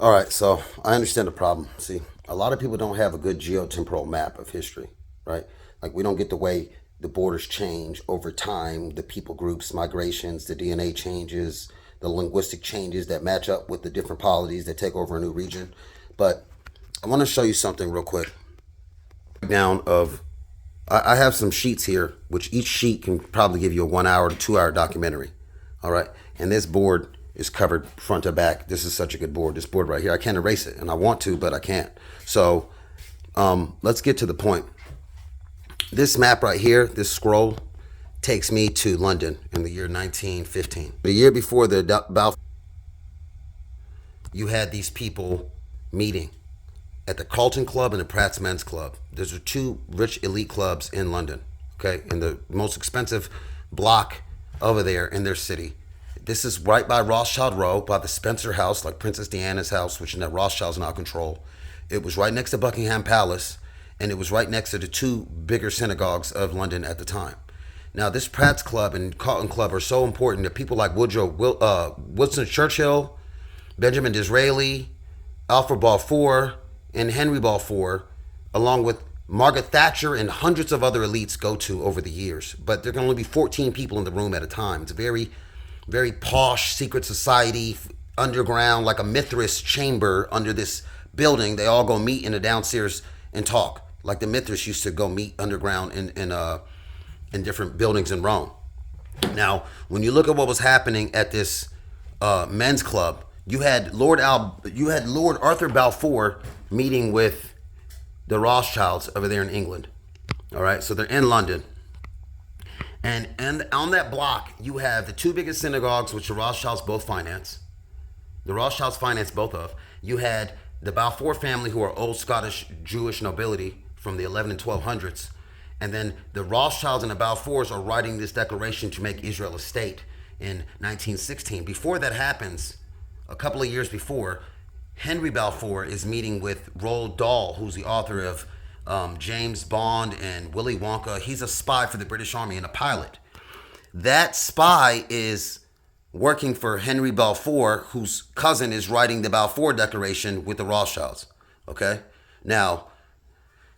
All right, so I understand the problem. See, a lot of people don't have a good geotemporal map of history, right? Like we don't get the way the borders change over time, the people groups, migrations, the DNA changes, the linguistic changes that match up with the different polities that take over a new region. But I want to show you something real quick. Down of I have some sheets here, which each sheet can probably give you a 1 hour to 2 hour documentary. All right. And this board is covered front to back. This is such a good board. This board right here, I can't erase it. And I want to, but I can't. So let's get to the point. This map right here, this scroll, takes me to London in the year 1915. The year before the Balfour, you had these people meeting at the Carlton Club and the Pratt's Men's Club. Those are two rich elite clubs in London, okay, in the most expensive block over there in their city. This is right by Rothschild Row, by the Spencer House, like Princess Diana's house, which now Rothschild's now control. It was right next to Buckingham Palace, and it was right next to the two bigger synagogues of London at the time. Now, this Pratt's Club and Carlton Club are so important that people like Winston Churchill, Benjamin Disraeli, Alfred Balfour, and Henry Balfour, along with Margaret Thatcher and hundreds of other elites, go to over the years. But there can only be 14 people in the room at a time. It's a very, very posh secret society, underground, like a Mithras chamber under this building. They all go meet in the downstairs and talk, like the Mithras used to go meet underground in different buildings in Rome. Now, when you look at what was happening at this men's club, you had Lord Arthur Balfour meeting with the Rothschilds over there in England. All right, so they're in London. And on that block, you have the two biggest synagogues, which the Rothschilds both finance. The Rothschilds finance both of. You had the Balfour family, who are old Scottish Jewish nobility from the 11 and 1200s. And then the Rothschilds and the Balfours are writing this declaration to make Israel a state in 1916. Before that happens, a couple of years before, Henry Balfour is meeting with Roald Dahl, who's the author of James Bond and Willy Wonka. He's a spy for the British Army and a pilot. That spy is working for Henry Balfour, whose cousin is writing the Balfour Declaration with the Rothschilds. Okay? Now,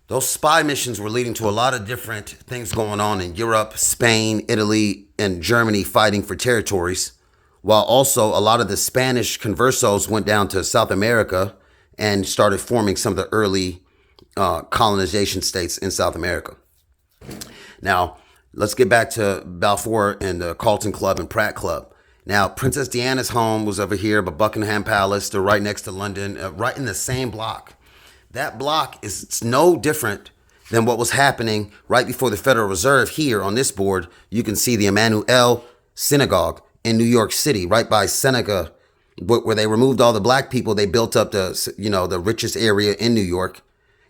those spy missions were leading to a lot of different things going on in Europe, Spain, Italy, and Germany, fighting for territories, while also a lot of the Spanish conversos went down to South America and started forming some of the early colonization states in South America. Now, let's get back to Balfour and the Carlton Club and Pratt Club. Now, Princess Diana's home was over here, but Buckingham Palace, they're right next to London, right in the same block. That block is no different than what was happening right before the Federal Reserve. Here on this board, you can see the Emmanuel Synagogue in New York City, right by Seneca, where they removed all the black people. They built up the richest area in New York,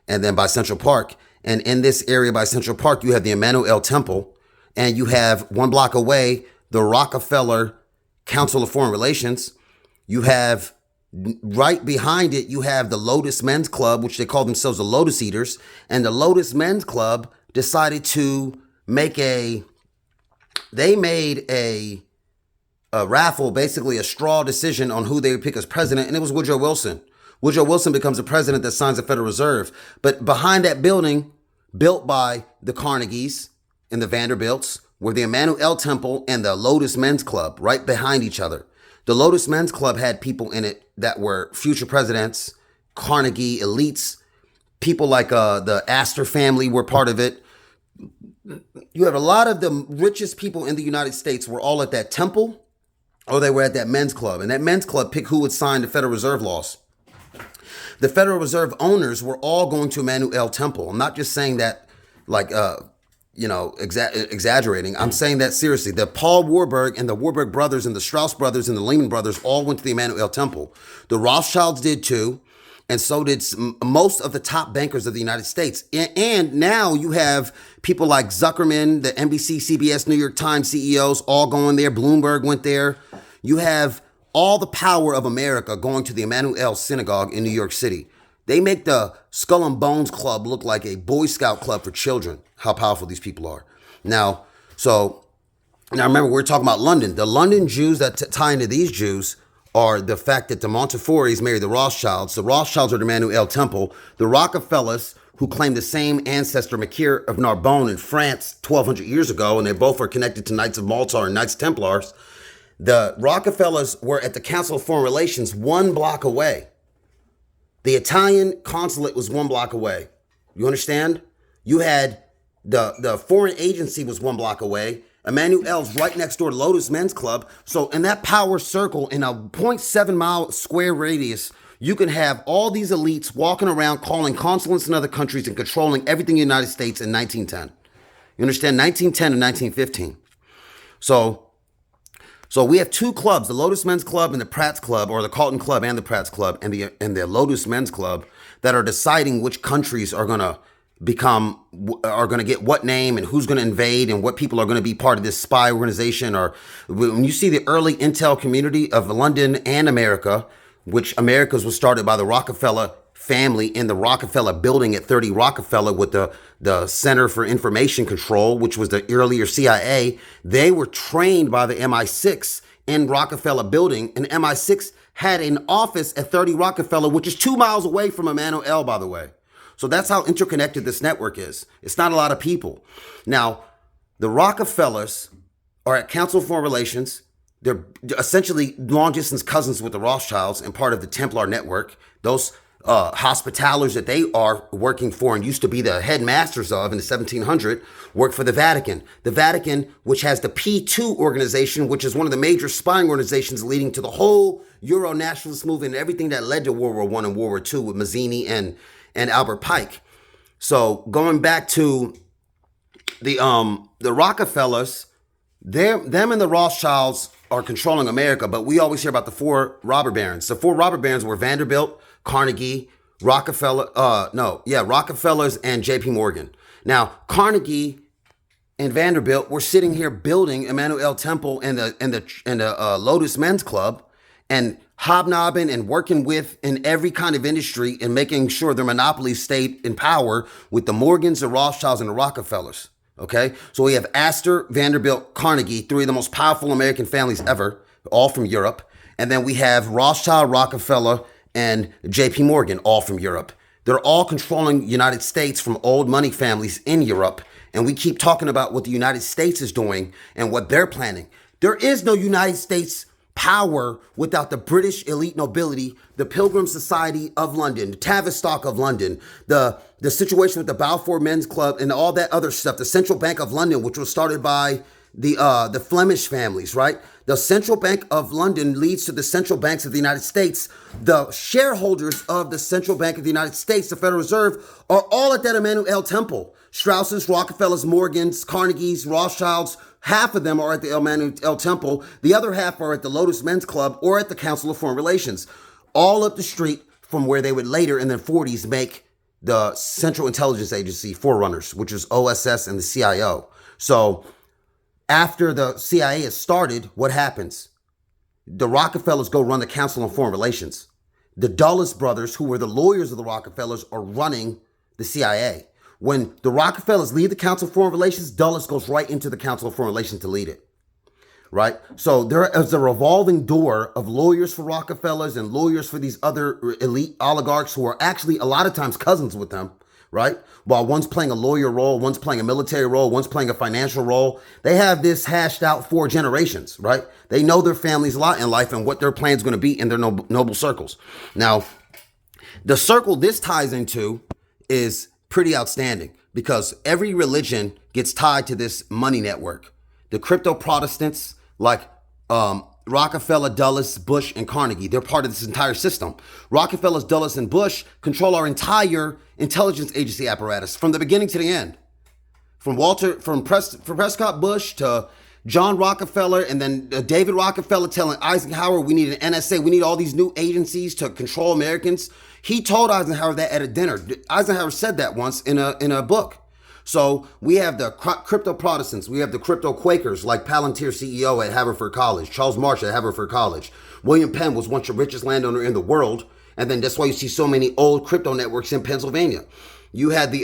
and then by Central Park. And in this area by Central Park, you have the Emmanuel Temple, and you have 1 block away the Rockefeller Council of Foreign Relations. You have right behind it, you have the Lotus Men's Club, which they call themselves the Lotus Eaters. And the Lotus Men's Club decided to make a raffle, basically a straw decision on who they would pick as president, and it was Woodrow Wilson. Woodrow Wilson becomes the president that signs the Federal Reserve. But behind that building, built by the Carnegies and the Vanderbilts, were the Emmanuel Temple and the Lotus Men's Club, right behind each other. The Lotus Men's Club had people in it that were future presidents, Carnegie elites, people like the Astor family were part of it. You have a lot of the richest people in the United States were all at that temple, or they were at that men's club. And that men's club picked who would sign the Federal Reserve laws. The Federal Reserve owners were all going to Emmanuel Temple. I'm not just saying that like, exaggerating. I'm saying that seriously. The Paul Warburg and the Warburg brothers and the Strauss brothers and the Lehman brothers all went to the Emmanuel Temple. The Rothschilds did too. And so did most of the top bankers of the United States. And now you have people like Zuckerman, the NBC, CBS, New York Times CEOs, all going there. Bloomberg went there. You have all the power of America going to the Emmanuel Synagogue in New York City. They make the Skull and Bones Club look like a Boy Scout club for children, how powerful these people are. Now remember, we're talking about London. The London Jews that tie into these Jews are the fact that the Montefiores married the Rothschilds. The Rothschilds are the Emmanuel Temple. The Rockefellers, who claim the same ancestor, Makir of Narbonne in France 1,200 years ago, and they both are connected to Knights of Malta or Knights Templars. The Rockefellers were at the Council of Foreign Relations 1 block away. The Italian consulate was 1 block away. You understand? You had the foreign agency was 1 block away. Emmanuel's right next door to Lotus Men's Club. So in that power circle, in a 0.7 mile square radius, you can have all these elites walking around calling consulates in other countries and controlling everything in the United States in 1910. You understand? 1910 and 1915. So we have 2 clubs, the Lotus Men's Club and the Pratt's Club, or the Carlton Club and the Pratt's Club, and the Lotus Men's Club, that are deciding which countries are going to get what name and who's going to invade and what people are going to be part of this spy organization. Or when you see the early intel community of London and America, which America's was started by the Rockefeller family in the Rockefeller building at 30 Rockefeller with the Center for Information Control, which was the earlier CIA. They were trained by the MI6 in Rockefeller building, and MI6 had an office at 30 Rockefeller, which is 2 miles away from Emmanuel, by the way. So that's how interconnected this network is. It's not a lot of people. Now, the Rockefellers are at Council of Foreign Relations. They're essentially long-distance cousins with the Rothschilds and part of the Templar network. Those hospitalers that they are working for and used to be the headmasters of in the 1700s work for the Vatican. The Vatican, which has the P2 organization, which is one of the major spying organizations leading to the whole Euro-nationalist movement and everything that led to World War I and World War II with Mazzini and Albert Pike. So going back to the Rockefellers, them and the Rothschilds are controlling America, but we always hear about the 4 robber barons. The 4 robber barons were Vanderbilt, Carnegie, Rockefellers and J.P. Morgan. Now, Carnegie and Vanderbilt were sitting here building Emmanuel Temple and the Lotus Men's Club and hobnobbing and working with in every kind of industry and making sure their monopolies stayed in power with the Morgans, the Rothschilds, and the Rockefellers. Okay, so we have Astor, Vanderbilt, Carnegie, 3 of the most powerful American families ever, all from Europe. And then we have Rothschild, Rockefeller, and J.P. Morgan, all from Europe. They're all controlling the United States from old money families in Europe. And we keep talking about what the United States is doing and what they're planning. There is no United States power without the British elite nobility, the Pilgrim Society of London, the Tavistock of London, the situation with the Balfour Men's Club and all that other stuff, the Central Bank of London, which was started by the Flemish families, right? The Central Bank of London leads to the central banks of the United States. The shareholders of the Central Bank of the United States, the Federal Reserve, are all at that Emmanuel Temple. Strausses, Rockefellers, Morgans, Carnegies, Rothschilds, half of them are at the Emmanuel Temple. The other half are at the Lotus Men's Club or at the Council of Foreign Relations, all up the street from where they would later in the 40s make the Central Intelligence Agency forerunners, which is OSS and the CIO. So after the CIA is started, what happens? The Rockefellers go run the Council on Foreign Relations. The Dulles brothers, who were the lawyers of the Rockefellers, are running the CIA. When the Rockefellers lead the Council of Foreign Relations, Dulles goes right into the Council of Foreign Relations to lead it. Right? So there is a revolving door of lawyers for Rockefellers and lawyers for these other elite oligarchs who are actually a lot of times cousins with them. Right? While one's playing a lawyer role, one's playing a military role, one's playing a financial role. They have this hashed out for generations, right? They know their families a lot in life and what their plan's going to be in their noble circles. Now, the circle this ties into is pretty outstanding because every religion gets tied to this money network. The crypto Protestants like Rockefeller, Dulles, Bush, and Carnegie, they're part of this entire system. Rockefellers, Dulles, and Bush control our entire intelligence agency apparatus from the beginning to the end. From Prescott Bush to John Rockefeller, and then David Rockefeller telling Eisenhower we need an NSA, we need all these new agencies to control Americans. He told Eisenhower that at a dinner. Eisenhower said that once in a book. So we have the crypto Protestants. We have the crypto Quakers like Palantir CEO at Haverford College, Charles Marsh at Haverford College. William Penn was once the richest landowner in the world. And then that's why you see so many old crypto networks in Pennsylvania. You had the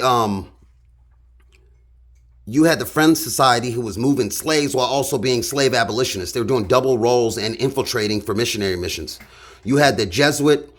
You had the Friends Society, who was moving slaves while also being slave abolitionists. They were doing double roles and infiltrating for missionary missions. You had the Jesuit